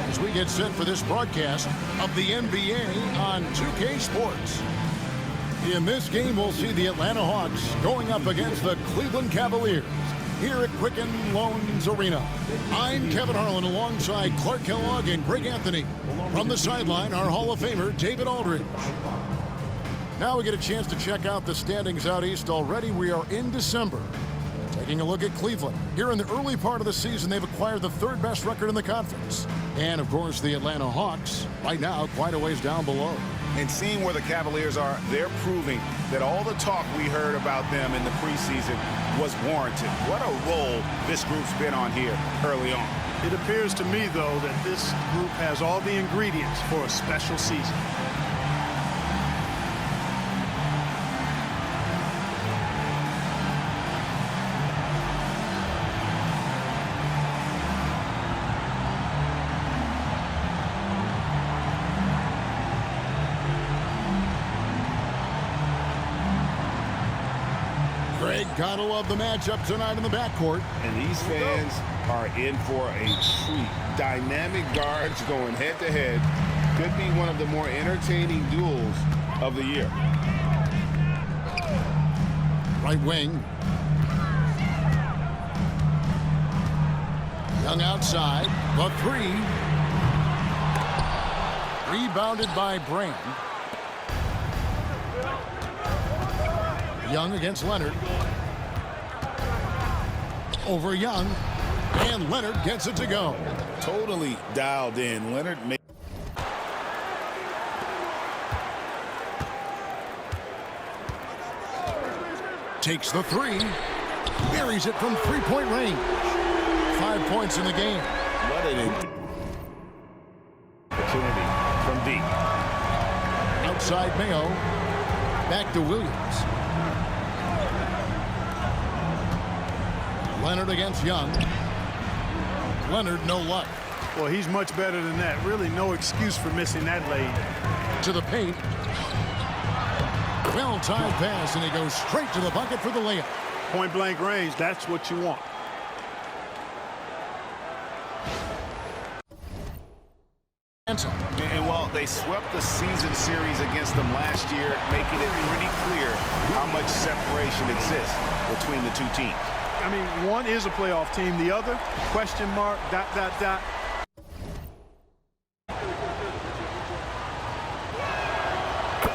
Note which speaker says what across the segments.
Speaker 1: as we get set for this broadcast of the NBA on 2K Sports. In this game, we'll see the Atlanta Hawks going up against the Cleveland Cavaliers here at Quicken Loans Arena. I'm Kevin Harlan alongside Clark Kellogg and Greg Anthony. From the sideline, our Hall of Famer, David Aldridge. Now we get a chance to check out the standings out east already. We are in December. Taking a look at Cleveland. Here in the early part of the season, they've acquired the third best record in the conference. And, of course, the Atlanta Hawks, right now, quite a ways down below.
Speaker 2: And seeing where the Cavaliers are, they're proving that all the talk we heard about them in the preseason was warranted. What a role this group's been on here early on.
Speaker 3: It appears to me, though, that this group has all the ingredients for a special season.
Speaker 1: Greg, gotta love the matchup tonight in the backcourt.
Speaker 2: And these fans are in for a treat. Dynamic guards going head-to-head. Could be one of the more entertaining duels of the year.
Speaker 1: Right wing. Young outside. The three. Rebounded by Brand. Young against Leonard. Over Young. And Leonard gets it to go.
Speaker 2: Totally dialed in. Leonard made.
Speaker 1: Takes the three. Buries it from three-point range. 5 points in the game.
Speaker 2: What an opportunity from deep.
Speaker 1: Outside Mayo. Back to Williams. Leonard against Young. Leonard, no luck.
Speaker 3: Well, he's much better than that. Really no excuse for missing that lane.
Speaker 1: To the paint. Well-timed pass, and he goes straight to the bucket for the layup.
Speaker 3: Point-blank range, that's what you want.
Speaker 2: And while they swept the season series against them last year, making it pretty clear how much separation exists between the two teams.
Speaker 3: I mean, one is a playoff team. The other, question mark, ...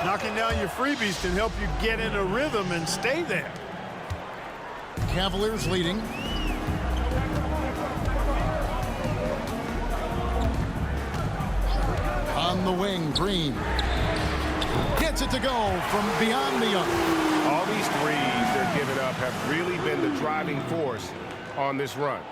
Speaker 3: Knocking down your freebies can help you get in a rhythm and stay there.
Speaker 1: Cavaliers leading. On the wing, Green. Gets it to go from beyond the arc.
Speaker 4: All these threes they're giving up have really been the driving force on this run.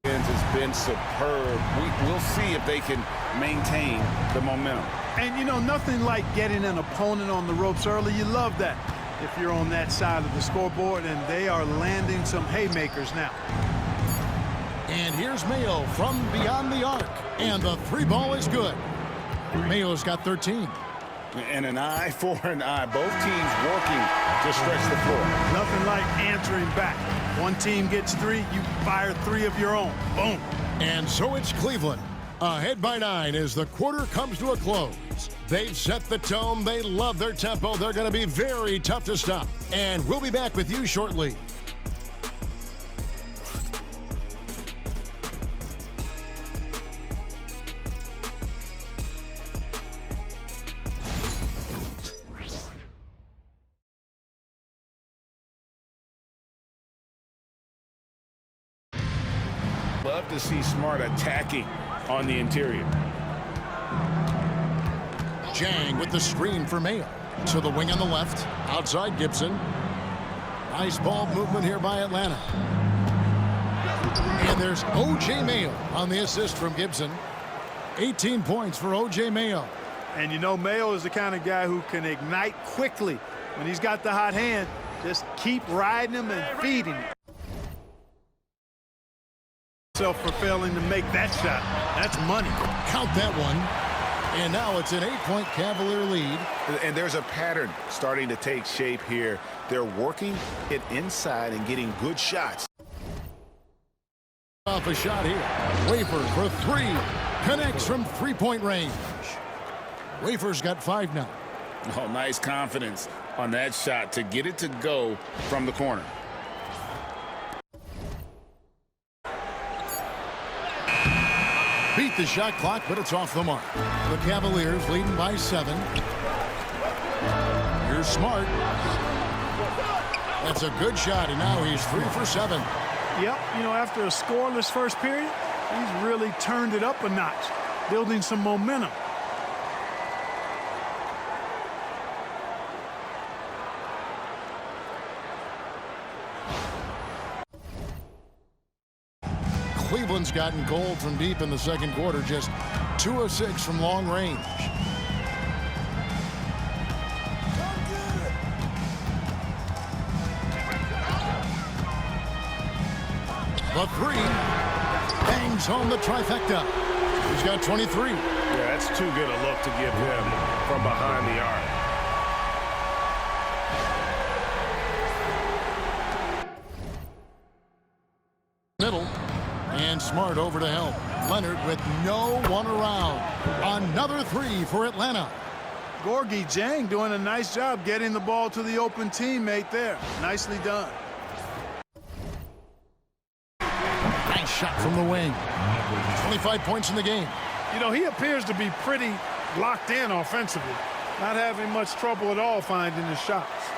Speaker 2: Has been superb. We'll see if they can maintain the momentum.
Speaker 3: And, you know, nothing like getting an opponent on the ropes early. You love that if you're on that side of the scoreboard, and they are landing some haymakers now.
Speaker 1: And here's Mayo from beyond the arc. And the three ball is good. Mayo's got 13.
Speaker 2: And an eye for an eye. Both teams working to stretch the floor.
Speaker 3: Nothing like answering back. One team gets three, you fire three of your own. Boom.
Speaker 1: And so it's Cleveland. Ahead by 9 as the quarter comes to a close. They've set the tone. They love their tempo. They're going to be very tough to stop. And we'll be back with you shortly.
Speaker 2: Love to see Smart attacking on the interior.
Speaker 1: Jang with the screen for Mayo. To the wing on the left. Outside Gibson. Nice ball movement here by Atlanta. And there's O.J. Mayo on the assist from Gibson. 18 points for O.J. Mayo.
Speaker 3: And you know, Mayo is the kind of guy who can ignite quickly. When he's got the hot hand, just keep riding him and feeding him. For failing to make that shot. That's money.
Speaker 1: Count that one. And now it's an 8-point Cavalier lead.
Speaker 2: And there's a pattern starting to take shape here. They're working it inside and getting good shots.
Speaker 1: Off a shot here. Wafer for three. Connects from three-point range. Wafer's got 5 now.
Speaker 2: Oh, nice confidence on that shot to get it to go from the corner.
Speaker 1: Beat the shot clock, but it's off the mark. The Cavaliers leading by 7. Here's Smart. That's a good shot, and now he's 3 for 7.
Speaker 3: Yep, you know, after a scoreless first period, he's really turned it up a notch, building some momentum.
Speaker 1: Cleveland's gotten cold from deep in the second quarter, just 2 of 6 from long range. The three bangs home the trifecta. He's got 23.
Speaker 4: Yeah, that's too good a look to give him from behind the arc.
Speaker 1: Middle, and Smart over to help. Leonard with no one around. Another 3 for Atlanta.
Speaker 3: Gorgui Dieng doing a nice job getting the ball to the open teammate there. Nicely done.
Speaker 1: Nice shot from the wing. 25 points in the game.
Speaker 3: You know, he appears to be pretty locked in offensively. Not having much trouble at all finding his shots.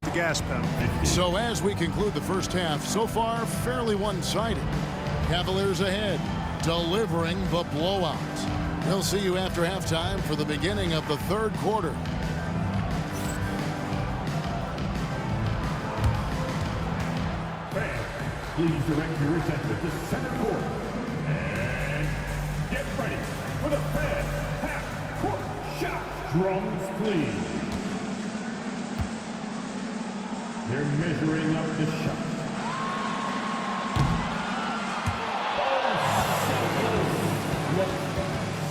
Speaker 3: The gas pedal.
Speaker 1: So as we conclude the first half, so far fairly one-sided. Cavaliers ahead, delivering the blowout. We'll see you after halftime for the beginning of the third quarter.
Speaker 5: Please direct your attention to center court. And get ready for the fan half-court shot. Drums, please. They're measuring up the shot.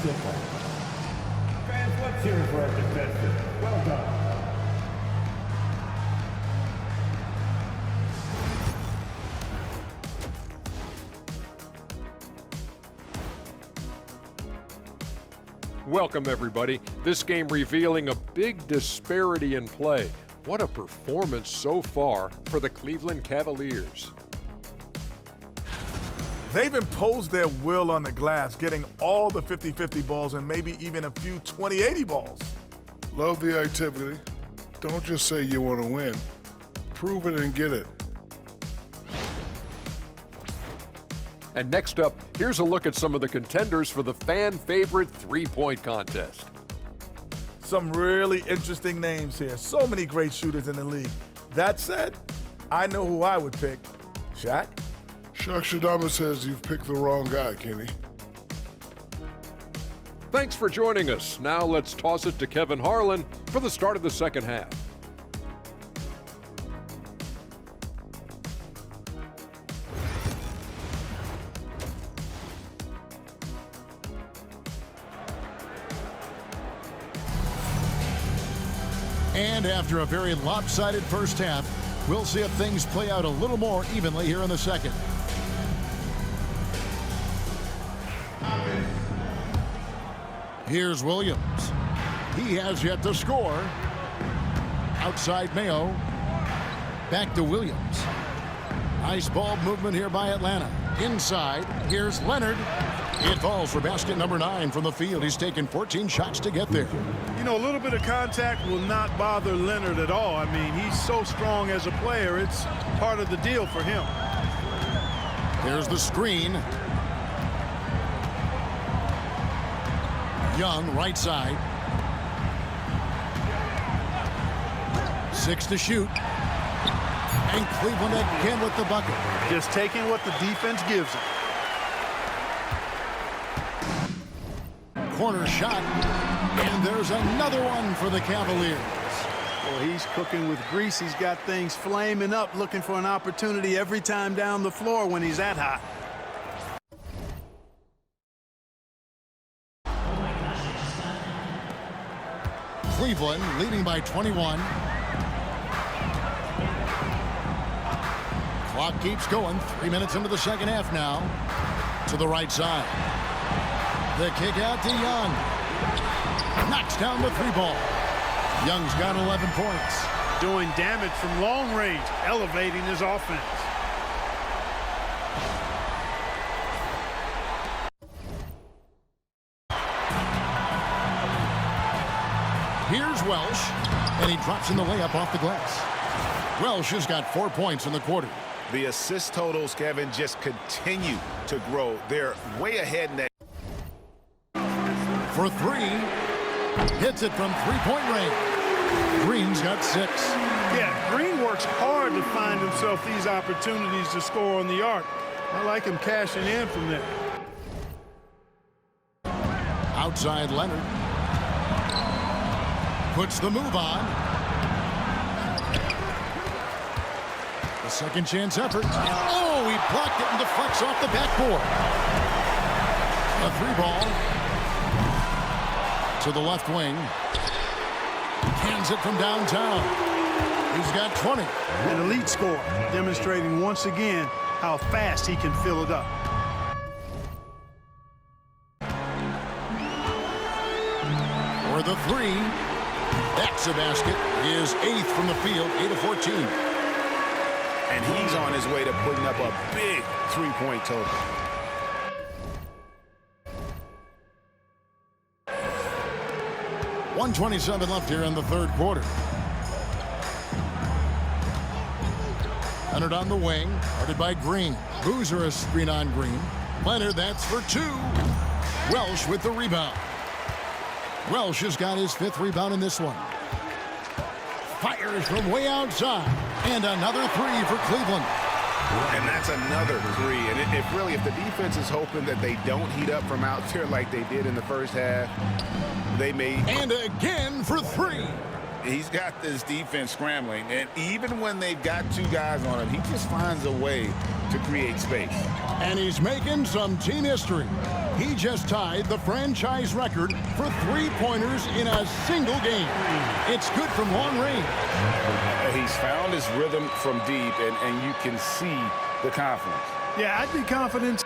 Speaker 5: Simple. Fans, let's hear it for our contestant. Well done.
Speaker 6: Welcome, everybody. This game revealing a big disparity in play. What a performance so far for the Cleveland Cavaliers.
Speaker 7: They've imposed their will on the glass, getting all the 50-50 balls and maybe even a few 20-80 balls.
Speaker 8: Love the activity. Don't just say you want to win. Prove it and get it.
Speaker 6: And next up, here's a look at some of the contenders for the fan-favorite three-point contest.
Speaker 7: Some really interesting names here. So many great shooters in the league. That said, I know who I would pick. Shaq?
Speaker 8: Shaq Shadama says you've picked the wrong guy, Kenny.
Speaker 6: Thanks for joining us. Now let's toss it to Kevin Harlan for the start of the second half.
Speaker 1: And after a very lopsided first half, we'll see if things play out a little more evenly here in the second. Here's Williams. He has yet to score. Outside Mayo. Back to Williams. Nice ball movement here by Atlanta. Inside, here's Leonard. It falls for basket number 9 from the field. He's taken 14 shots to get there.
Speaker 3: You know, a little bit of contact will not bother Leonard at all. I mean, he's so strong as a player. It's part of the deal for him.
Speaker 1: Here's the screen. Young, right side. 6 to shoot. And Cleveland again with the bucket.
Speaker 3: Just taking what the defense gives him.
Speaker 1: Corner shot. And there's another one for the Cavaliers.
Speaker 3: Well, he's cooking with grease. He's got things flaming up, looking for an opportunity every time down the floor when he's that hot. Cleveland leading by 21.
Speaker 1: Clock keeps going. 3 minutes into the second half now. To the right side. The kick out to Young. Knocks down the 3-ball. Young's got 11 points.
Speaker 3: Doing damage from long range, elevating his offense.
Speaker 1: Here's Welsh, and he drops in the layup off the glass. Welsh has got 4 points in the quarter.
Speaker 2: The assist totals, Kevin, just continue to grow. They're way ahead in that.
Speaker 1: For 3, hits it from 3-point range. Green's got 6.
Speaker 3: Yeah, Green works hard to find himself these opportunities to score on the arc. I like him cashing in from there.
Speaker 1: Outside Leonard. Puts the move on. The second chance effort. Oh, he blocked it and deflects off the backboard. A 3-ball. To the left wing. Hands it from downtown. He's got 20.
Speaker 3: An elite score, demonstrating once again how fast he can fill it up.
Speaker 1: For the 3. That's a basket. His 8th from the field, 8 of 14.
Speaker 2: And he's on his way to putting up a big 3-point total.
Speaker 1: .127 left here in the third quarter. Leonard on the wing, guarded by Green. Boozer a screen on Green. Leonard, that's for 2. Welsh with the rebound. Welsh has got his 5th rebound in this one. Fires from way outside. And another 3 for Cleveland.
Speaker 2: And that's another 3. And if the defense is hoping that they don't heat up from out there like they did in the first half, they may.
Speaker 1: And again for 3.
Speaker 2: He's got this defense scrambling. And even when they've got 2 guys on him, he just finds a way to create space.
Speaker 1: And he's making some team history. He just tied the franchise record for 3-pointers in a single game. It's good from long range.
Speaker 2: He's found his rhythm from deep, and you can see the confidence.
Speaker 3: Yeah, I'd be confident.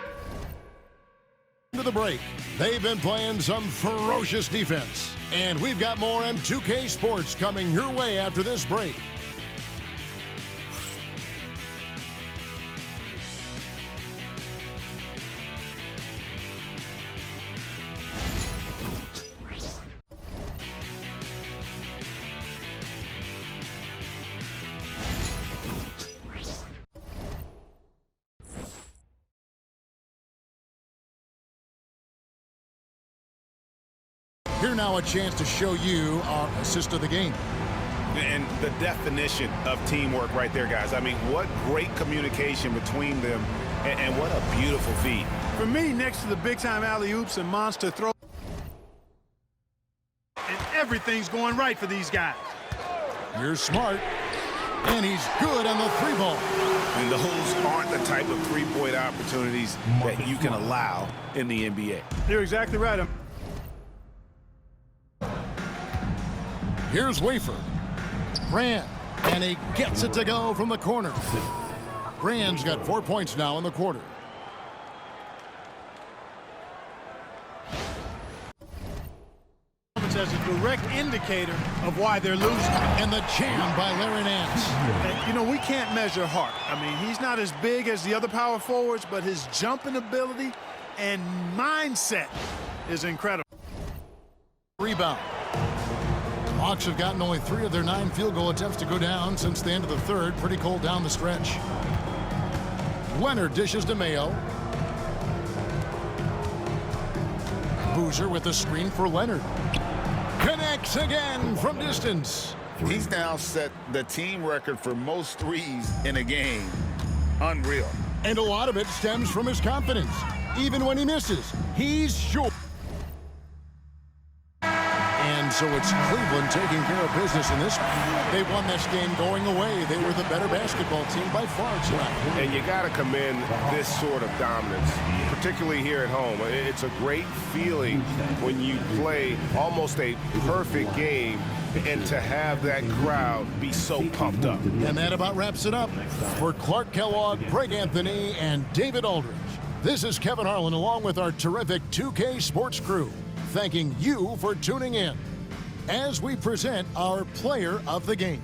Speaker 1: To the break, they've been playing some ferocious defense. And we've got more M2K Sports coming your way after this break. Here now a chance to show you our assist of the game.
Speaker 2: And the definition of teamwork right there, guys. I mean, what great communication between them, and what a beautiful feed.
Speaker 3: For me, next to the big-time alley-oops and monster throw, and everything's going right for these guys.
Speaker 1: You're smart, and he's good on the 3-ball.
Speaker 2: And those aren't the type of 3-point opportunities that you can allow in the NBA.
Speaker 3: You're exactly right.
Speaker 1: Here's Wafer. Brand, and he gets it to go from the corner. Brand's got 4 points now in the quarter.
Speaker 3: As a direct indicator of why they're losing.
Speaker 1: And the jam by Larry Nance.
Speaker 3: And, you know, we can't measure heart. I mean, he's not as big as the other power forwards, but his jumping ability and mindset is incredible.
Speaker 1: Rebound. Hawks have gotten only 3 of their 9 field goal attempts to go down since the end of the third. Pretty cold down the stretch. Leonard dishes to Mayo. Boozer with the screen for Leonard. Connects again from distance.
Speaker 2: He's now set the team record for most threes in a game. Unreal.
Speaker 1: And a lot of it stems from his confidence. Even when he misses, he's sure. And So it's Cleveland taking care of business in this. They won this game going away. They were the better basketball team by far tonight.
Speaker 4: And you got to commend this sort of dominance, particularly here at home. It's a great feeling when you play almost a perfect game and to have that crowd be so pumped up.
Speaker 1: And that about wraps it up. For Clark Kellogg, Greg Anthony, and David Aldridge, this is Kevin Harlan along with our terrific 2K Sports crew, thanking you for tuning in as we present our player of the game.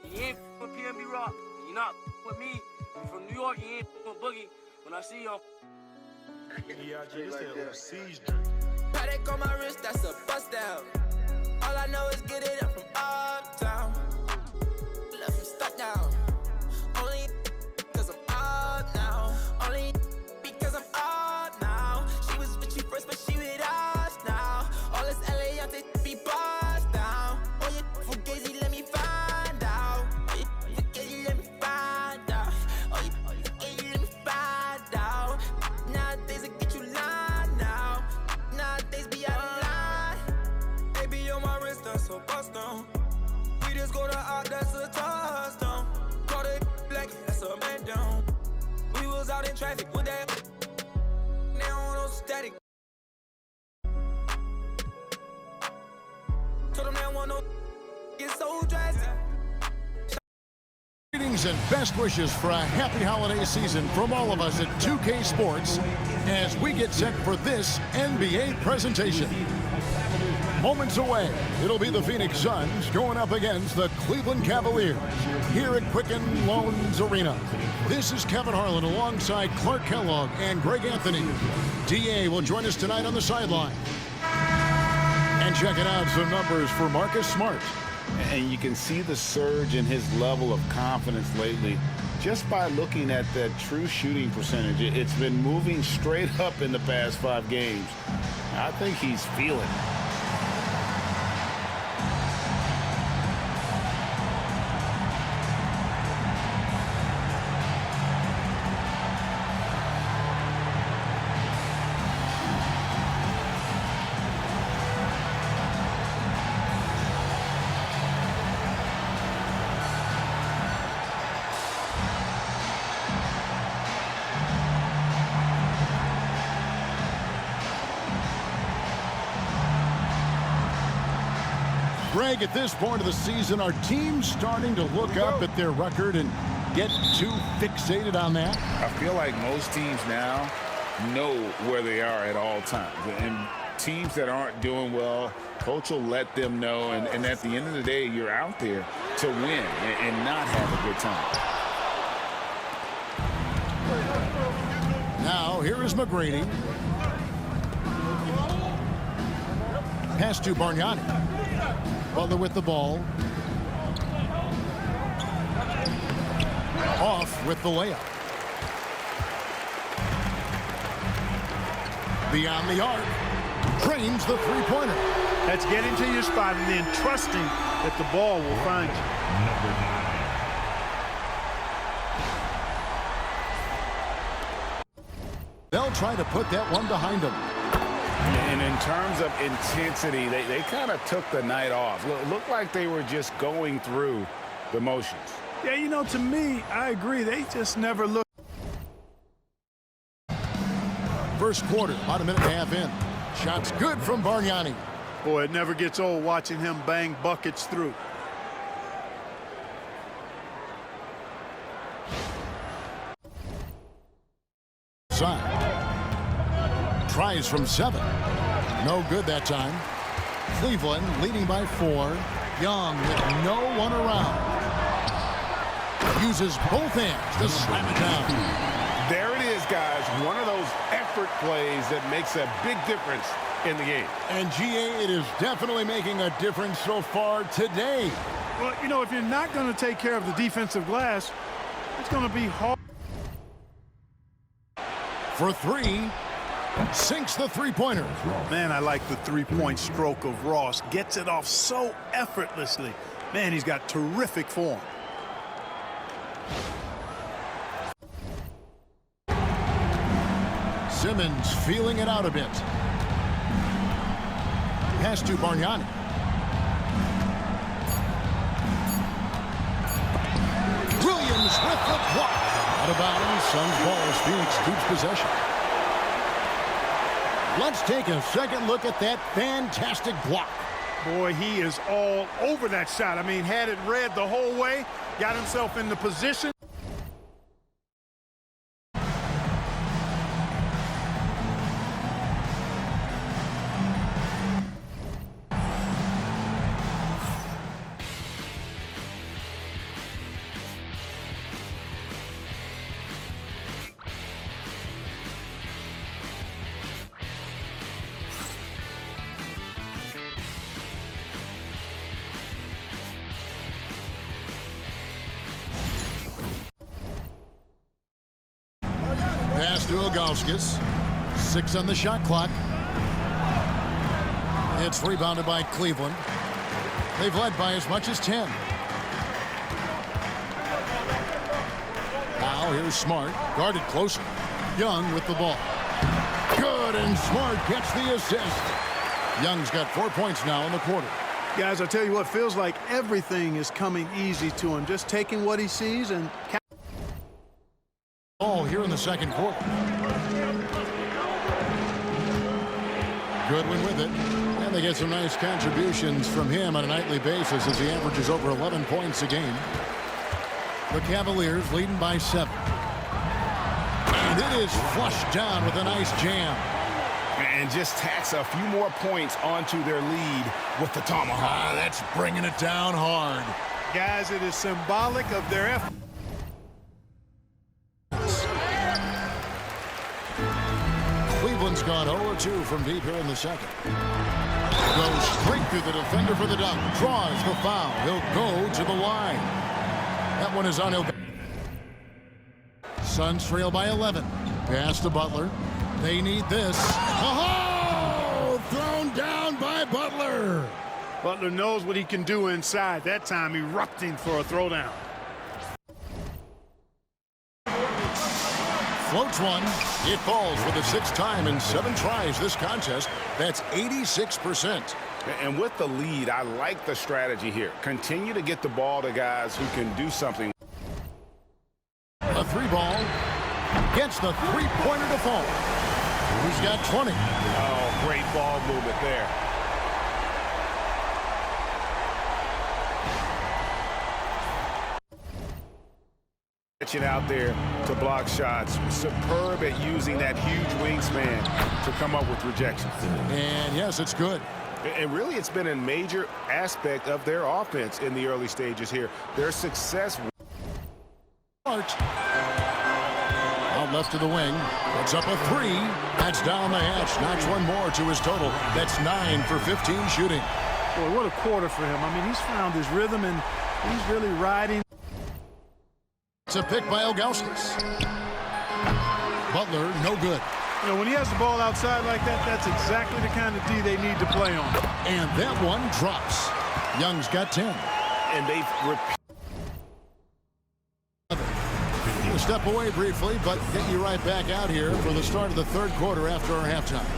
Speaker 9: You ain't with PNB Rock. You're not with me. You from New York. You ain't with Boogie. When I see you on
Speaker 10: Paddock on my wrist, that's a bust down. All I know is get it up from uptown. Left him stuck down. Only because I'm up now. Only because I'm up now. She was with you first, but she with us now. All this LA, I think be bust down. Oh, you fugazi, let me find out. Oh, you fugazi, let me find out. Oh, you fugazi, let me find out. Nowadays, I get you lying now. Nowadays, be out of line. Baby, on my wrist, that's so bust down. We just go to out, that's a touchdown. Call it black, that's a man down. We was out in traffic with that. Now no static. Told them that one no get so drastic.
Speaker 1: Greetings and best wishes for a happy holiday season from all of us at 2K Sports as we get set for this NBA presentation. Moments away, it'll be the Phoenix Suns going up against the Cleveland Cavaliers here at Quicken Loans Arena. This is Kevin Harlan alongside Clark Kellogg and Greg Anthony. DA will join us tonight on the sideline. And checking out some numbers for Marcus Smart.
Speaker 2: And you can see the surge in his level of confidence lately just by looking at that true shooting percentage. It's been moving straight up in the past 5 games. I think he's feeling it.
Speaker 1: Greg, at this point of the season, are teams starting to look up at their record and get too fixated on that?
Speaker 2: I feel like most teams now know where they are at all times. And teams that aren't doing well, coach will let them know. And at the end of the day, you're out there to win and not have a good time.
Speaker 1: Now, here is McGrady. Pass to Bargnani. Butler with the ball. Off with the layup. Beyond the arc. Drains the three-pointer.
Speaker 3: That's getting to your spot and then trusting that the ball will find you.
Speaker 1: They'll try to put that one behind them.
Speaker 2: And in terms of intensity, they kind of took the night off. Looked like they were just going through the motions.
Speaker 3: Yeah, you know, to me, I agree. They just never look.
Speaker 1: first quarter, about a minute and a half in. Shots good from Bargnani.
Speaker 3: Boy, it never gets old watching him bang buckets through.
Speaker 1: Side. Tries from 7. No good that time. Cleveland leading by 4. Young with no one around. Uses both hands to slam it down.
Speaker 4: There it is, guys. One of those effort plays that makes a big difference in the game.
Speaker 1: And GA, it is definitely making a difference so far today.
Speaker 3: Well, you know, if you're not going to take care of the defensive glass, it's going to be hard.
Speaker 1: For 3, sinks the three-pointer.
Speaker 3: Man, I like the three-point stroke of Ross. Gets it off so effortlessly. Man, he's got terrific form.
Speaker 1: Simmons feeling it out a bit. Pass to Bargnani. Williams with the block. Out of bounds. Suns ball as Phoenix keeps possession. Let's take a second look at that fantastic block.
Speaker 3: Boy, he is all over that shot. I mean, had it read the whole way, got himself in the position.
Speaker 1: Pass to Ilgauskas. 6 on the shot clock. It's rebounded by Cleveland. They've led by as much as 10. Now here's Smart. Guarded closer. Young with the ball. Good, and Smart gets the assist. Young's got 4 points now in the quarter.
Speaker 3: Guys, I tell you what, feels like everything is coming easy to him. Just taking what he sees and...
Speaker 1: Ball here in the second quarter. Goodwin with it. And they get some nice contributions from him on a nightly basis as he averages over 11 points a game. The Cavaliers leading by 7. And it is flushed down with a nice jam.
Speaker 4: And just tacks a few more points onto their lead with the tomahawk.
Speaker 1: That's bringing it down hard.
Speaker 3: Guys, it is symbolic of their effort.
Speaker 1: Cleveland's gone 0-2 from deep here in the second. Goes straight through the defender for the dunk. Draws the foul. He'll go to the line. That one is on Ilgauskas. Suns trail by 11. Pass to Butler. They need this. Oh! Thrown down by Butler.
Speaker 3: Butler knows what he can do inside. That time erupting for a throwdown.
Speaker 1: Floats one. It falls for the 6th time in 7 tries this contest. That's 86%.
Speaker 4: And with the lead, I like the strategy here. Continue to get the ball to guys who can do something.
Speaker 1: A 3-ball. Gets the three-pointer to fall. Who's got 20?
Speaker 4: Oh, great ball movement there. Pitching out there to block shots. Superb at using that huge wingspan to come up with rejections.
Speaker 1: And yes, it's good.
Speaker 4: And really, it's been a major aspect of their offense in the early stages here. Their success.
Speaker 1: Out left to the wing. Puts up a 3. That's down the hatch. Knocks one more to his total. That's 9 for 15 shooting.
Speaker 3: Boy, what a quarter for him. I mean, he's found his rhythm, and he's really riding.
Speaker 1: It's a pick by Ilgauskas. Butler, no good.
Speaker 3: You know, when he has the ball outside like that, that's exactly the kind of D they need to play on.
Speaker 1: And that one drops. Young's got 10.
Speaker 4: And they've
Speaker 1: We'll step away briefly, but get you right back out here for the start of the third quarter after our halftime.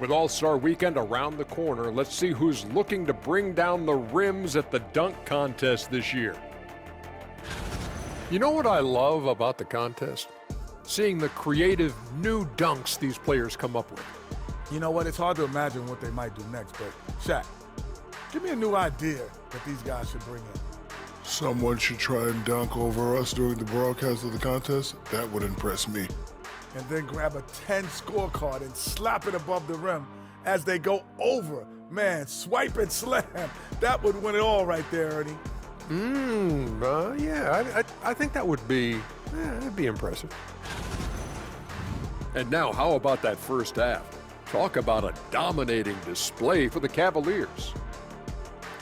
Speaker 6: With All-Star Weekend around the corner, let's see who's looking to bring down the rims at the dunk contest this year. You know what I love about the contest? Seeing the creative new dunks these players come up with.
Speaker 7: You know what? It's hard to imagine what they might do next, but Shaq, give me a new idea that these guys should bring in.
Speaker 8: Someone should try and dunk over us during the broadcast of the contest. That would impress me.
Speaker 7: And then grab a 10 scorecard and slap it above the rim as they go over. Man, swipe and slam. That would win it all right there, Ernie.
Speaker 6: Yeah, I think that would be, that'd be impressive. And now, how about that first half? Talk about a dominating display for the Cavaliers.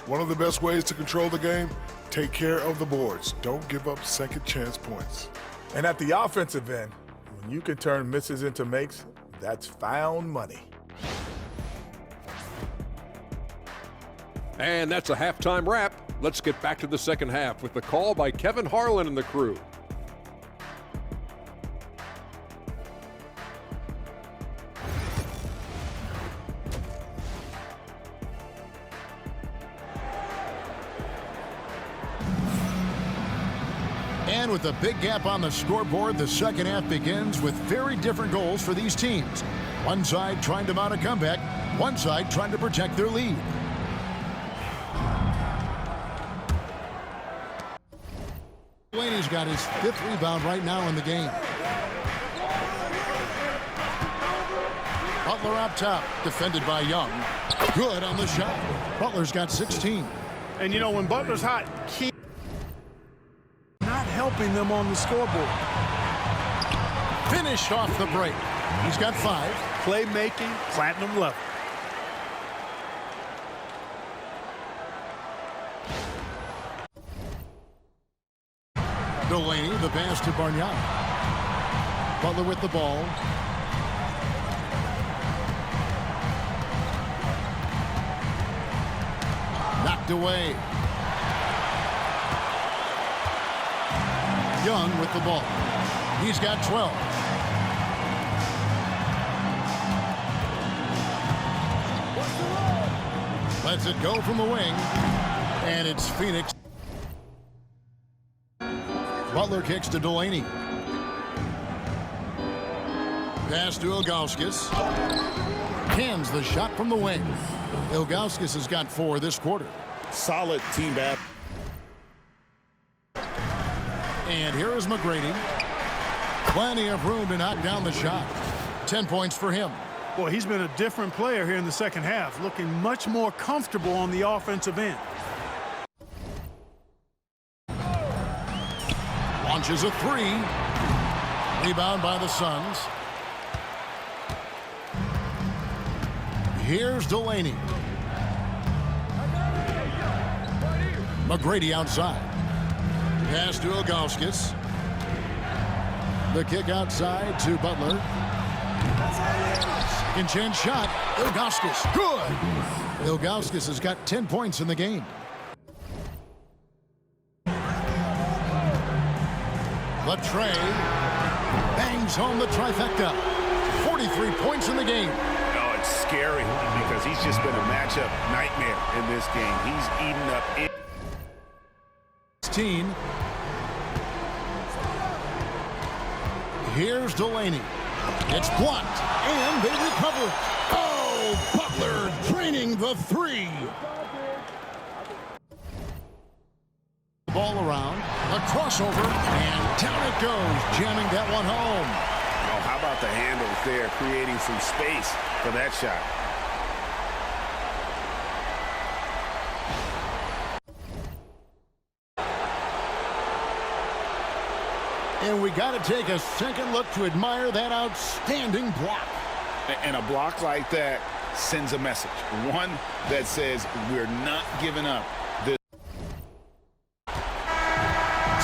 Speaker 8: One of the best ways to control the game, take care of the boards. Don't give up second chance points.
Speaker 7: And at the offensive end, when you can turn misses into makes, that's found money.
Speaker 6: And that's a halftime wrap. Let's get back to the second half with the call by Kevin Harlan and the crew.
Speaker 1: And with a big gap on the scoreboard, the second half begins with very different goals for these teams. One side trying to mount a comeback, one side trying to protect their lead. Delaney's got his 5th rebound right now in the game. Butler up top, defended by Young. Good on the shot. Butler's got 16.
Speaker 3: And you know, when Butler's hot, not helping them on the scoreboard.
Speaker 1: Finished off the break. He's got 5.
Speaker 3: Playmaking, platinum level.
Speaker 1: Delaney, the pass to Bargnani. Butler with the ball. Knocked away. Young with the ball. He's got 12. Lets it go from the wing. And it's Phoenix. Butler kicks to Delaney. Pass to Ilgauskas. Cans the shot from the wing. Ilgauskas has got 4 this quarter.
Speaker 2: Solid team back.
Speaker 1: And here is McGrady. Plenty of room to knock down the shot. 10 points for him.
Speaker 3: Boy, he's been a different player here in the second half, looking much more comfortable on the offensive end.
Speaker 1: Launches a 3. Rebound by the Suns. Here's Delaney. McGrady outside. Pass to Ilgauskas. The kick outside to Butler. Second chance shot. Ilgauskas. Good. Ilgauskas has got 10 points in the game. Latrey bangs home the trifecta. 43 points in the game.
Speaker 4: Oh, it's scary because he's just been a matchup nightmare in this game. He's eaten up
Speaker 1: 16. Here's Delaney. It's blocked, and they recover it. Oh, Butler draining the 3. Ball around, a crossover, and down it goes, jamming that one home.
Speaker 4: Oh, how about the handles there, creating some space for that shot.
Speaker 1: And we got to take a second look to admire that outstanding block.
Speaker 2: And a block like that sends a message. One that says we're not giving up.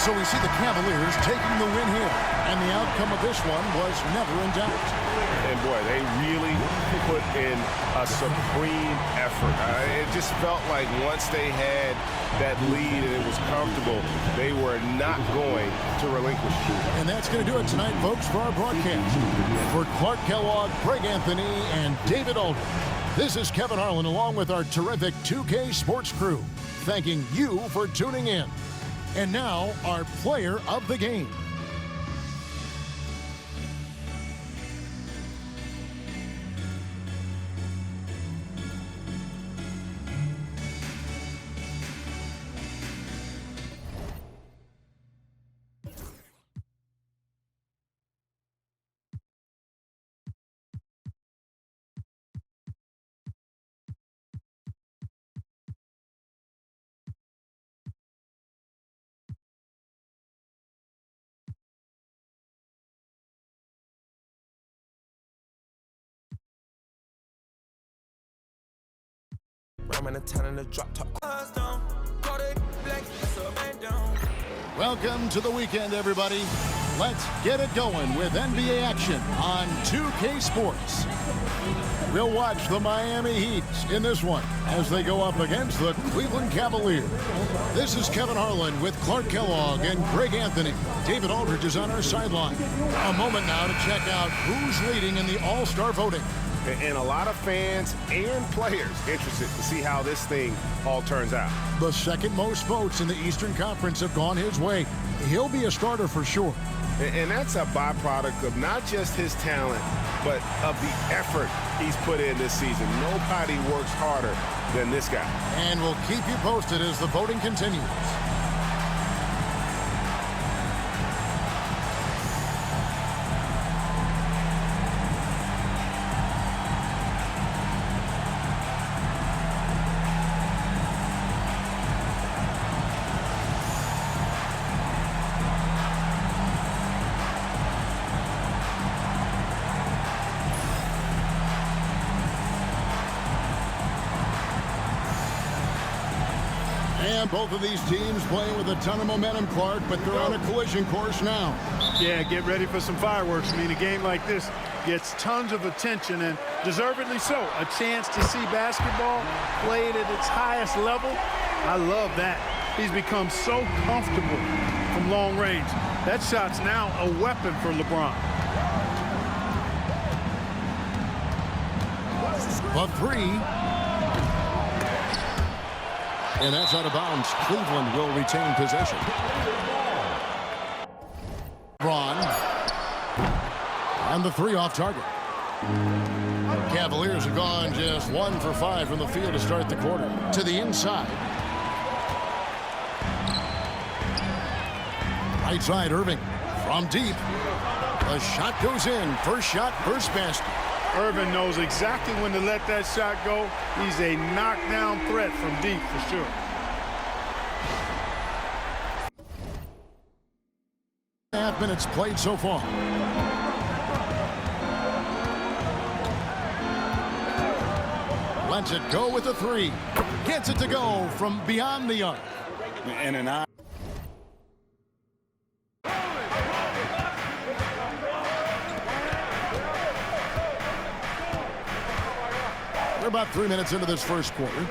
Speaker 1: So we see the Cavaliers taking the win here, and the outcome of this one was never in doubt.
Speaker 4: And boy, they really put in a supreme effort. It just felt like once they had that lead and it was comfortable, they were not going to relinquish.
Speaker 1: And that's going to do it tonight, folks, for our broadcast. For Clark Kellogg, Greg Anthony, and David Aldridge, this is Kevin Harlan along with our terrific 2K Sports crew, thanking you for tuning in. And now, our player of the game.
Speaker 10: I'm in a town in the drop top.
Speaker 1: Welcome to the weekend, everybody. Let's get it going with NBA action on 2K Sports. We'll watch the Miami Heat in this one as they go up against the Cleveland Cavaliers. This is Kevin Harlan with Clark Kellogg and Greg Anthony. David Aldridge is on our sideline. A moment now to check out who's leading in the All-Star voting.
Speaker 4: And a lot of fans and players interested to see how this thing all turns out.
Speaker 1: The second most votes in the Eastern Conference have gone his way. He'll be a starter for sure.
Speaker 4: And that's a byproduct of not just his talent, but of the effort he's put in this season. Nobody works harder than this guy.
Speaker 1: And we'll keep you posted as the voting continues. And both of these teams playing with a ton of momentum, Clark, but they're on a collision course now.
Speaker 3: Yeah, get ready for some fireworks. I mean, a game like this gets tons of attention, and deservedly so. A chance to see basketball played at its highest level. I love that. He's become so comfortable from long range. That shot's now a weapon for LeBron.
Speaker 1: A three. And that's out of bounds. Cleveland will retain possession. Braun. And the three off target. Cavaliers have gone just 1 for 5 from the field to start the quarter. To the inside. Right side, Irving. From deep. The shot goes in. First shot, first basket.
Speaker 3: Irvin knows exactly when to let that shot go. He's a knockdown threat from deep for sure.
Speaker 1: Half minutes played so far. Lets it go with a three. Gets it to go from beyond the arc.
Speaker 2: And an eye.
Speaker 1: We're about 3 minutes into this first quarter.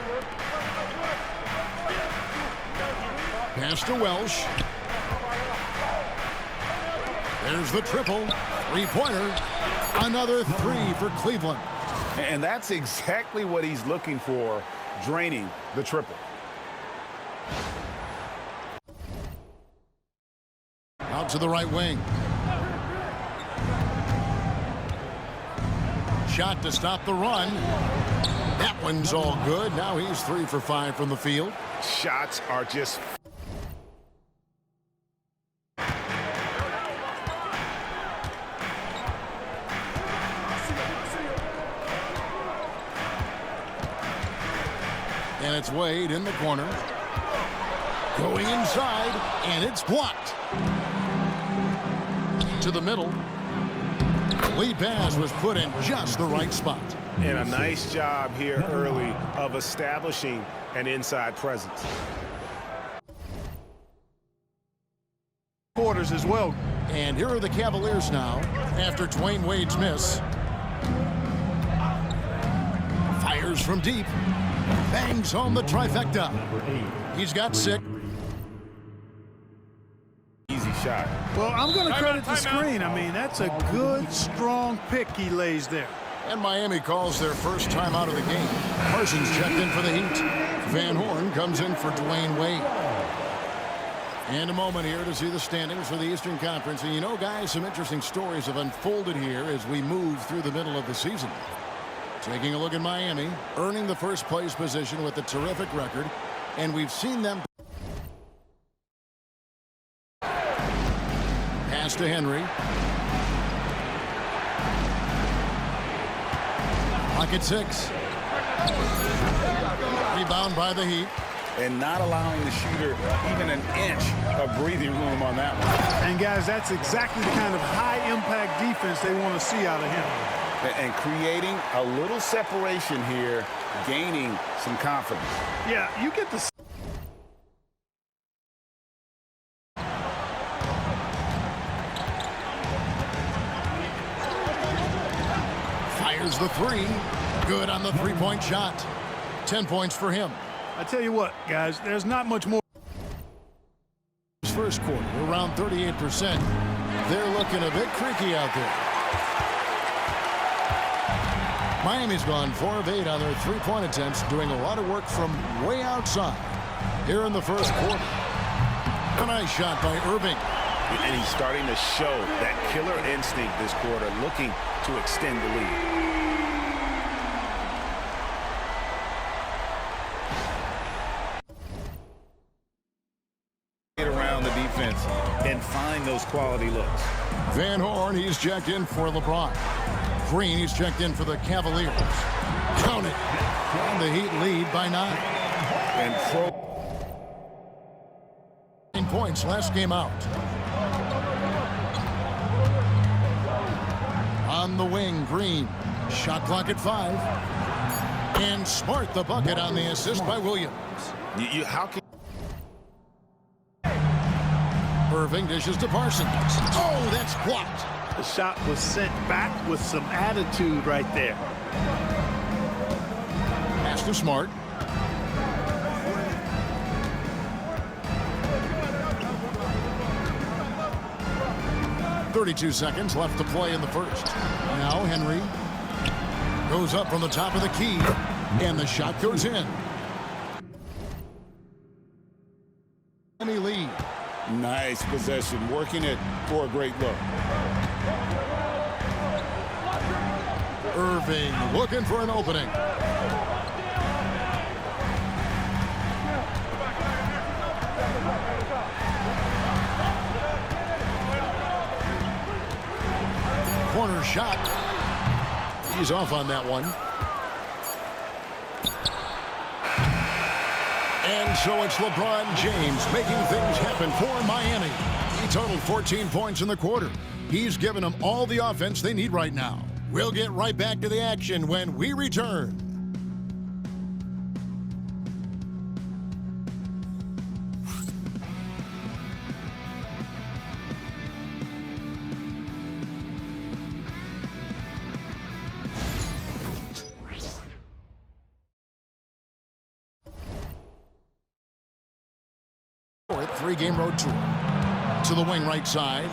Speaker 1: Pass to Welsh. There's the triple. Three-pointer. Another three for Cleveland.
Speaker 2: And that's exactly what he's looking for, draining the triple.
Speaker 1: Out to the right wing. Shot to stop the run. That one's all good. Now he's 3 for 5 from the field.
Speaker 4: Shots are just...
Speaker 1: And it's Wade in the corner. Going inside, and it's blocked. To the middle. Lead pass was put in just the right spot.
Speaker 4: And a nice job here early of establishing an inside presence.
Speaker 3: quarters as well.
Speaker 1: And here are the Cavaliers now after Dwayne Wade's miss. Fires from deep. Bangs home the trifecta. He's got 6.
Speaker 4: Easy shot.
Speaker 3: Well, I'm going to credit the screen. I mean, that's a good, strong pick he lays there.
Speaker 1: And Miami calls their first time out of the game. Parsons checked in for the Heat. Van Horn comes in for Dwayne Wade. And a moment here to see the standings for the Eastern Conference. And you know, guys, some interesting stories have unfolded here as we move through the middle of the season. Taking a look at Miami, earning the first place position with a terrific record. And we've seen them pass to Henry. Pocket 6. Rebound by the Heat.
Speaker 2: And not allowing the shooter even an inch of breathing room on that one.
Speaker 3: And, guys, that's exactly the kind of high-impact defense they want to see out of him.
Speaker 2: And creating a little separation here, gaining some confidence.
Speaker 3: Yeah, you get the...
Speaker 1: Fires the 3. Good on the three-point shot. 10 points for him.
Speaker 3: I tell you what, guys, there's not much more.
Speaker 1: First quarter, around 38%. They're looking a bit creaky out there. Miami's gone 4 of 8 on their three-point attempts, doing a lot of work from way outside. Here in the first quarter. A nice shot by Irving.
Speaker 4: And he's starting to show that killer instinct this quarter, looking to extend the lead. And find those quality looks.
Speaker 1: Van Horn, he's checked in for LeBron. Green, he's checked in for the Cavaliers. Count it. And the Heat lead by 9.
Speaker 4: And
Speaker 1: 9 points last game out. On the wing, Green. Shot clock at 5. And Smart the bucket on the assist by Williams.
Speaker 4: How can
Speaker 1: Irving dishes to Parsons. Oh, that's blocked.
Speaker 3: The shot was sent back with some attitude right there.
Speaker 1: Pass to Smart. .32 seconds left to play in the first. Now Henry goes up from the top of the key, and the shot goes in. Miami lead.
Speaker 2: Nice possession, working it for a great look.
Speaker 1: Irving looking for an opening. Corner shot. He's off on that one. And so it's LeBron James making things happen for Miami. He totaled 14 points in the quarter. He's given them all the offense they need right now. We'll get right back to the action when we return. Three-game road tour. To the wing right side.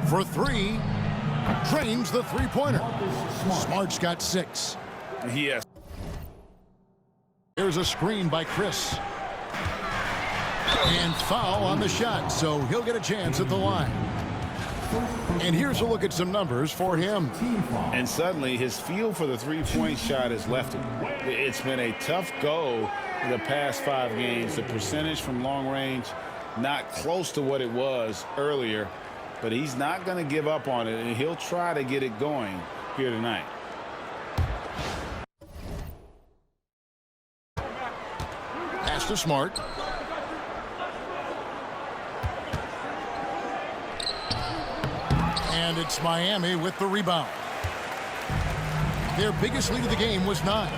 Speaker 1: For 3. Drains the three-pointer. Smart's got 6.
Speaker 2: Yes.
Speaker 1: There's a screen by Chris. And foul on the shot, so he'll get a chance at the line. And here's a look at some numbers for him.
Speaker 2: And suddenly his feel for the three-point shot has left him. It's been a tough go the past 5 games. The percentage from long range not close to what it was earlier, but he's not going to give up on it, and he'll try to get it going here tonight.
Speaker 1: Pass to Smart. And it's Miami with the rebound. Their biggest lead of the game was 9.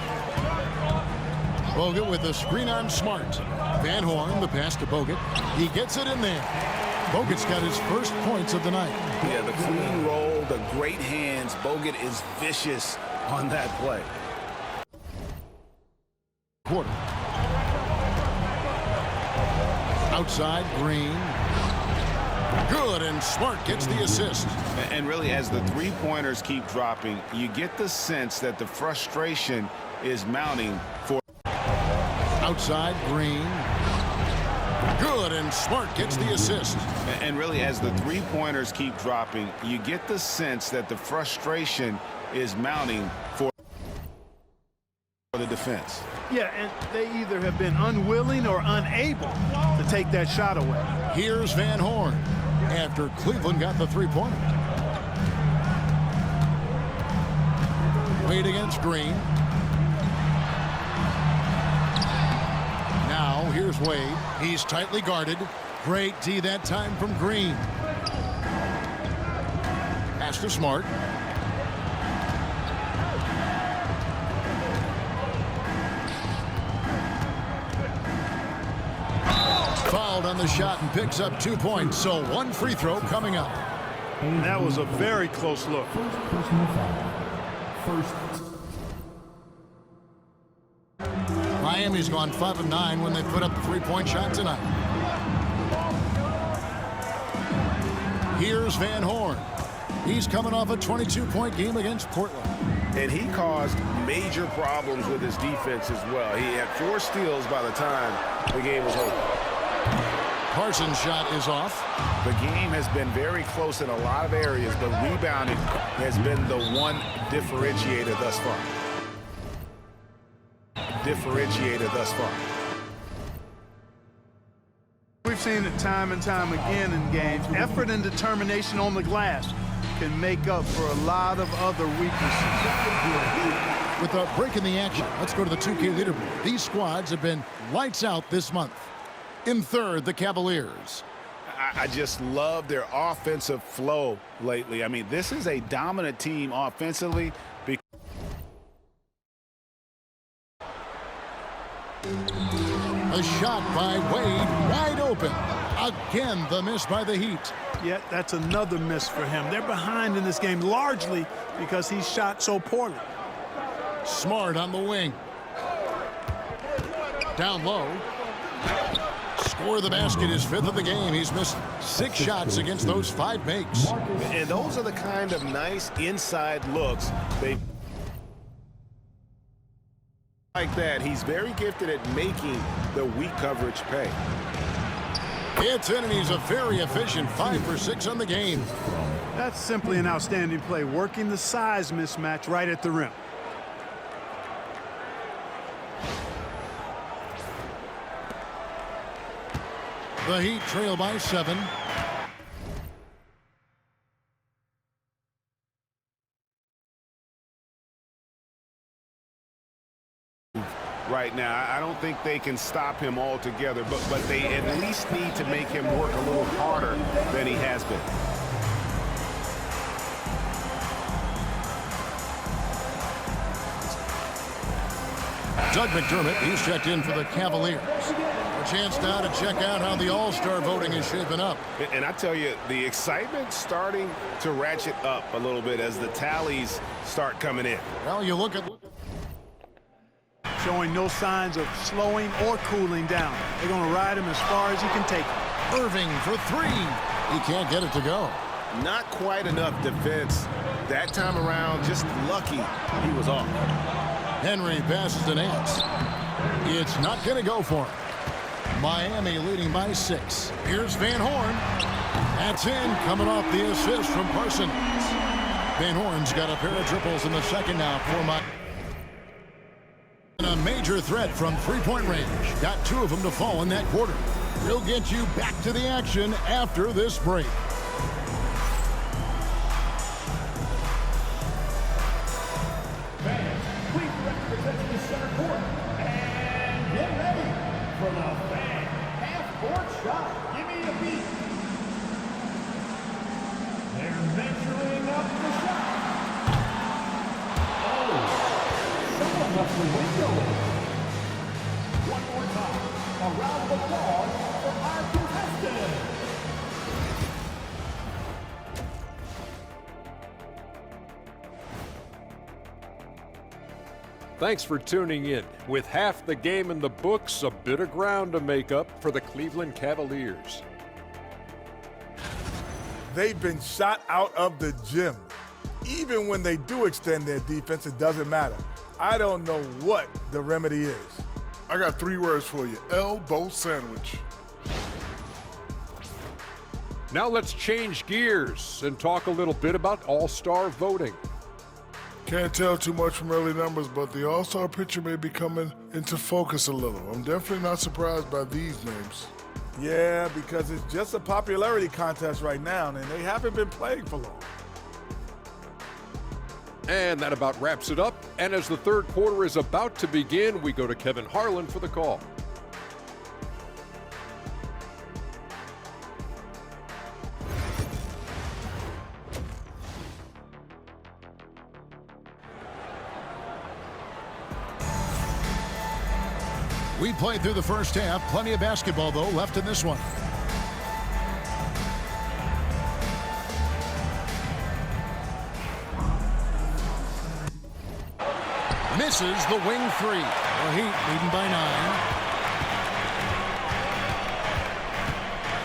Speaker 1: Bogut with a screen on Smart. Van Horn, the pass to Bogut. He gets it in there. Bogut's got his first points of the night.
Speaker 4: Yeah, the clean roll, the great hands. Bogut is vicious on that play.
Speaker 1: Quarter. Outside, Green. Good, and Smart gets the assist.
Speaker 4: And really, as the three-pointers keep dropping, you get the sense that the frustration is mounting for...
Speaker 1: Outside, Green. Good, and Smart gets the assist.
Speaker 4: And really, as the three-pointers keep dropping, you get the sense that the frustration is mounting for the defense.
Speaker 3: Yeah, and they either have been unwilling or unable to take that shot away.
Speaker 1: Here's Van Horn after Cleveland got the three-pointer. Wade against Green. Now here's Wade. He's tightly guarded. Great D that time from Green. Pass to Smart. Fouled on the shot and picks up 2 points. So one free throw coming up.
Speaker 3: That was a very close look.
Speaker 1: Miami's gone 5 of 9 when they put up the three-point shot tonight. Here's Van Horn. He's coming off a 22-point game against Portland.
Speaker 4: And he caused major problems with his defense as well. He had 4 steals by the time the game was over.
Speaker 1: Parsons' shot is off.
Speaker 4: The game has been very close in a lot of areas, but rebounding has been the one differentiator thus far.
Speaker 3: We've seen it time and time again in games. Effort and determination on the glass can make up for a lot of other weaknesses.
Speaker 1: With a break in the action, let's go to the 2K leaderboard. These squads have been lights out this month. In third, the Cavaliers.
Speaker 4: I just love their offensive flow lately. I mean, this is a dominant team offensively.
Speaker 1: A shot by Wade, wide open. Again, the miss by the Heat.
Speaker 3: Yet that's another miss for him. They're behind in this game largely because he shot so poorly.
Speaker 1: Smart on the wing. Down low. Score the basket, his 5th of the game. He's missed 6 shots against those 5 makes.
Speaker 4: And those are the kind of nice inside looks they like that. He's very gifted at making the weak coverage pay.
Speaker 1: It's in, and he's a very efficient 5 for 6 on the game.
Speaker 3: That's simply an outstanding play, working the size mismatch right at the rim.
Speaker 1: The Heat trail by 7.
Speaker 4: Right now, I don't think they can stop him altogether, but they at least need to make him work a little harder than he has been.
Speaker 1: Doug McDermott, he's checked in for the Cavaliers. A chance now to check out how the All-Star voting is shaping up.
Speaker 4: And I tell you, the excitement's starting to ratchet up a little bit as the tallies start coming in.
Speaker 1: Well, you look at...
Speaker 3: Showing no signs of slowing or cooling down. They're going to ride him as far as he can take it.
Speaker 1: Irving for 3. He can't get it to go.
Speaker 4: Not quite enough defense that time around. Just lucky he was off.
Speaker 1: Henry passes to Nance. It's not going to go for him. Miami leading by 6. Here's Van Horn. That's in, coming off the assist from Parsons. Van Horn's got a pair of triples in the second now for Miami. And a major threat from three-point range. Got 2 of them to fall in that quarter. We'll get you back to the action after this break.
Speaker 5: Fans, please represent the center court and get ready for the fan half-court shot. Give me a beat. They're measuring up the shot. Oh, someone left the window. overtime. A round of applause for our contestants.
Speaker 6: Thanks for tuning in. With half the game in the books, a bit of ground to make up for the Cleveland Cavaliers.
Speaker 7: They've been shot out of the gym. Even when they do extend their defense, it doesn't matter. I don't know what the remedy is.
Speaker 8: I got 3 words for you. Elbow sandwich.
Speaker 6: Now let's change gears and talk a little bit about All-Star voting.
Speaker 8: Can't tell too much from early numbers, but the All-Star picture may be coming into focus a little. I'm definitely not surprised by these names.
Speaker 7: Yeah, because it's just a popularity contest right now, and they haven't been playing for long.
Speaker 6: And that about wraps it up. And as the third quarter is about to begin, we go to Kevin Harlan for the call.
Speaker 1: We played through the first half. Plenty of basketball, though, left in this one. Misses the wing 3. The Heat leading by 9.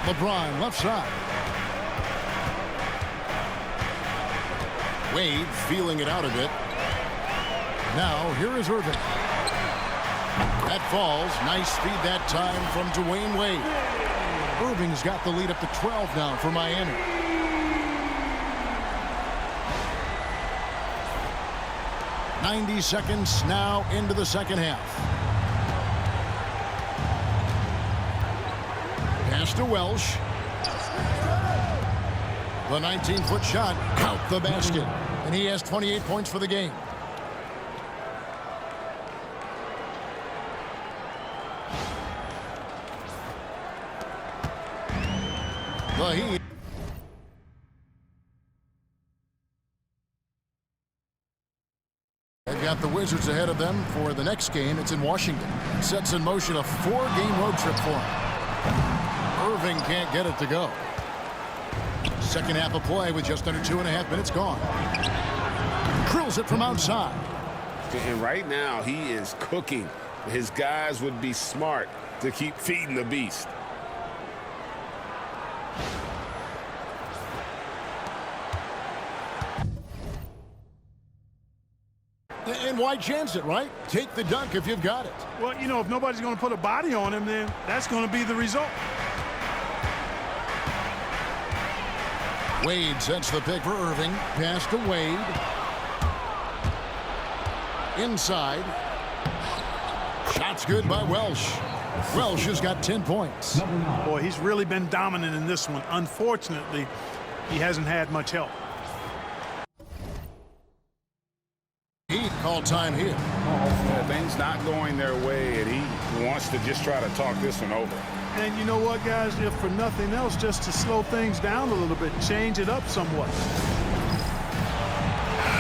Speaker 1: LeBron left side. Wade feeling it out a bit. Now here is Irving. That falls. Nice feed that time from Dwayne Wade. Irving's got the lead up to 12 now for Miami. .90 seconds now into the second half. Pass to Welsh. The 19-foot shot out the basket. And he has 28 points for the game. The Heat. They've got the Wizards ahead of them for the next game. It's in Washington. It sets in motion a 4-game road trip for him. Irving can't get it to go. Second half of play with just under 2.5 minutes gone. Drills it from outside.
Speaker 2: And right now, he is cooking. His guys would be smart to keep feeding the beast.
Speaker 1: And why chance it, right? Take the dunk if you've got it.
Speaker 3: Well, you know, if nobody's going to put a body on him, then that's going to be the result.
Speaker 1: Wade sets the pick for Irving. Pass to Wade. Inside. Shot's good by Welsh. Welsh has got 10 points.
Speaker 3: Boy, he's really been dominant in this one. Unfortunately, he hasn't had much help.
Speaker 1: Heat call time here.
Speaker 2: Things not going their way, and he wants to just try to talk this one over.
Speaker 3: And you know what, guys? If for nothing else, just to slow things down a little bit, change it up somewhat.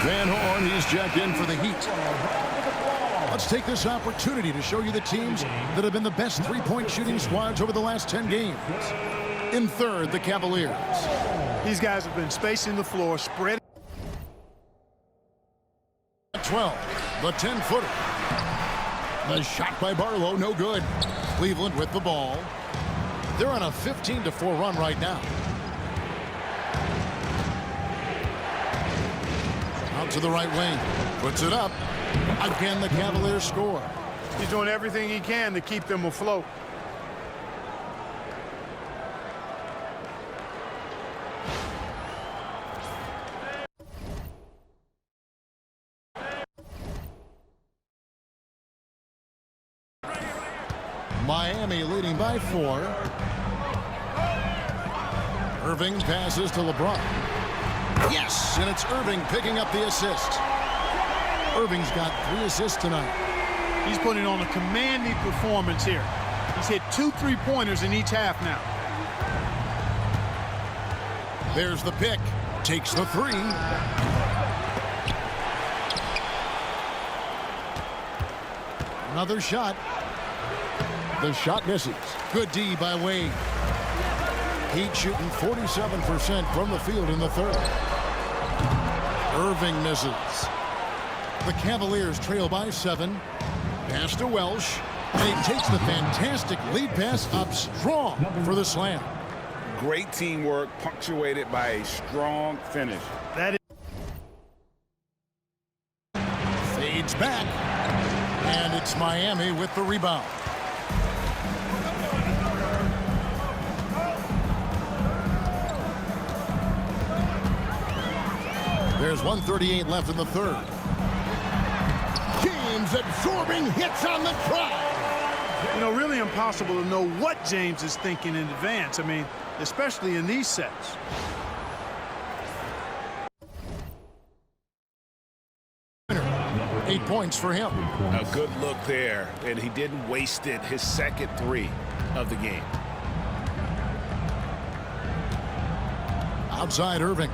Speaker 1: Van Horn, he's jacked in for the Heat. Let's take this opportunity to show you the teams that have been the best three-point shooting squads over the last 10 games. In third, the Cavaliers.
Speaker 3: These guys have been spacing the floor, spreading.
Speaker 1: 12, the 10-footer. The shot by Barlow, no good. Cleveland with the ball. They're on a 15-4 run right now. Out to the right wing. Puts it up. Again, the Cavaliers score.
Speaker 3: He's doing everything he can to keep them afloat.
Speaker 1: Miami leading by 4. Irving passes to LeBron. Yes, and it's Irving picking up the assist. Irving's got 3 assists tonight.
Speaker 3: He's putting on a commanding performance here. He's hit 2 3-pointers in each half now.
Speaker 1: There's the pick. Takes the 3. Another shot. The shot misses. Good D by Wade. Heat shooting 47% from the field in the third. Irving misses. The Cavaliers trail by 7. Pass to Welsh. And he takes the fantastic lead pass up strong for the slam.
Speaker 2: Great teamwork punctuated by a strong finish.
Speaker 3: That
Speaker 1: Fades back. And it's Miami with the rebound. There's 1:38 left in the third. James absorbing hits on the drive.
Speaker 3: You know, really impossible to know what James is thinking in advance. I mean, especially in these sets.
Speaker 1: Eight points for him.
Speaker 4: A good look there, and he didn't waste it. His second 3 of the game.
Speaker 1: Outside Irving.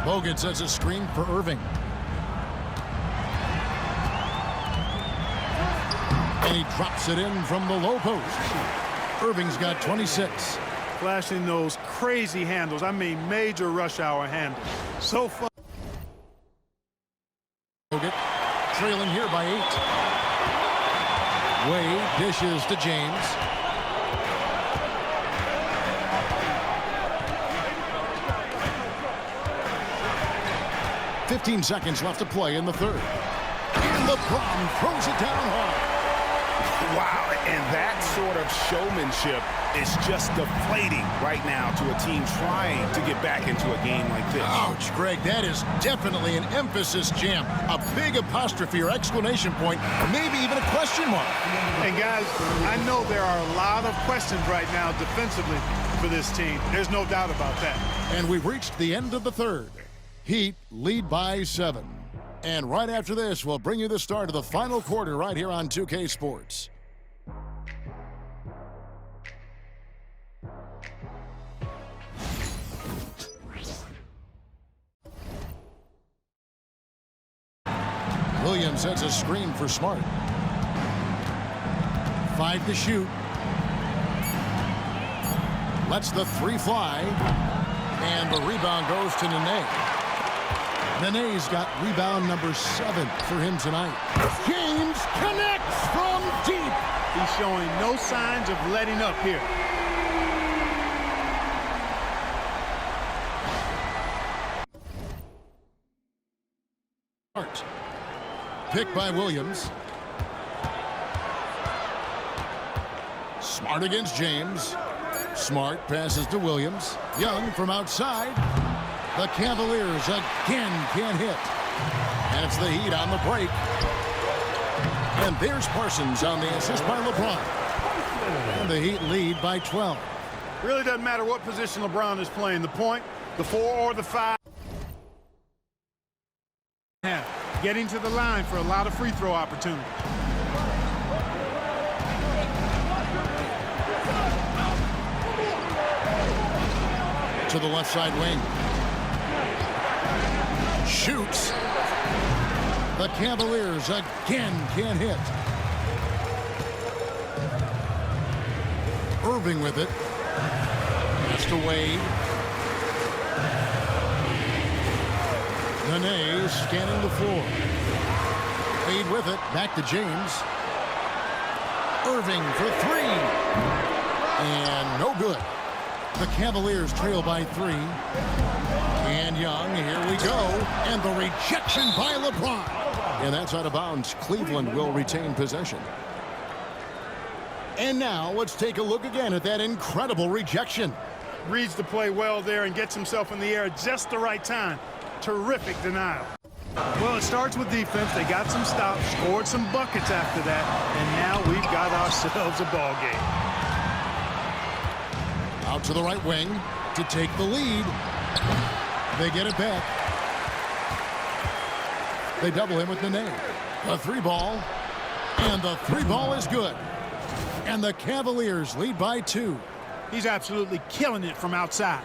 Speaker 1: Bogut sets a screen for Irving. And he drops it in from the low post. Irving's got 26.
Speaker 3: Flashing those crazy handles. I mean, major rush hour handles. So fun.
Speaker 1: Bogut trailing here by 8. Wade dishes to James. .15 seconds left to play in the third. And LeBron throws it down hard.
Speaker 4: Wow, and that sort of showmanship is just deflating right now to a team trying to get back into a game like this.
Speaker 1: Ouch, Greg, that is definitely an emphasis jam. A big apostrophe or exclamation point, or maybe even a question mark.
Speaker 3: And guys, I know there are a lot of questions right now defensively for this team. There's no doubt about that.
Speaker 1: And we've reached the end of the third. Heat lead by 7. And right after this, we'll bring you the start of the final quarter right here on 2K Sports. Williams sets a screen for Smart. 5 to shoot. Lets the 3 fly. And the rebound goes to Nene. Nene's got rebound number 7 for him tonight. James connects from deep.
Speaker 3: He's showing no signs of letting up here.
Speaker 1: Smart. Picked by Williams. Smart against James. Smart passes to Williams. Young from outside. The Cavaliers again can't hit. That's the Heat on the break. And there's Parsons on the assist by LeBron. And the Heat lead by 12.
Speaker 3: Really doesn't matter what position LeBron is playing. The point, the 4, or the 5. Getting to the line for a lot of free throw opportunities.
Speaker 1: To the left side wing. Shoots. The Cavaliers again can't hit. Irving with it. That's to Wade. Nene scanning the floor. Wade with it. Back to James. Irving for 3. And no good. The Cavaliers trail by 3. And Young, here we go. And the rejection by LeBron. And that's out of bounds. Cleveland will retain possession. And now let's take a look again at that incredible rejection.
Speaker 3: Reads the play well there and gets himself in the air at just the right time. Terrific denial. Well, it starts with defense. They got some stops, scored some buckets after that, and now we've got ourselves a ball game.
Speaker 1: Out to the right wing to take the lead. They get it back. They double him with Nene. The 3 ball. And the 3 ball is good. And the Cavaliers lead by 2.
Speaker 3: He's absolutely killing it from outside.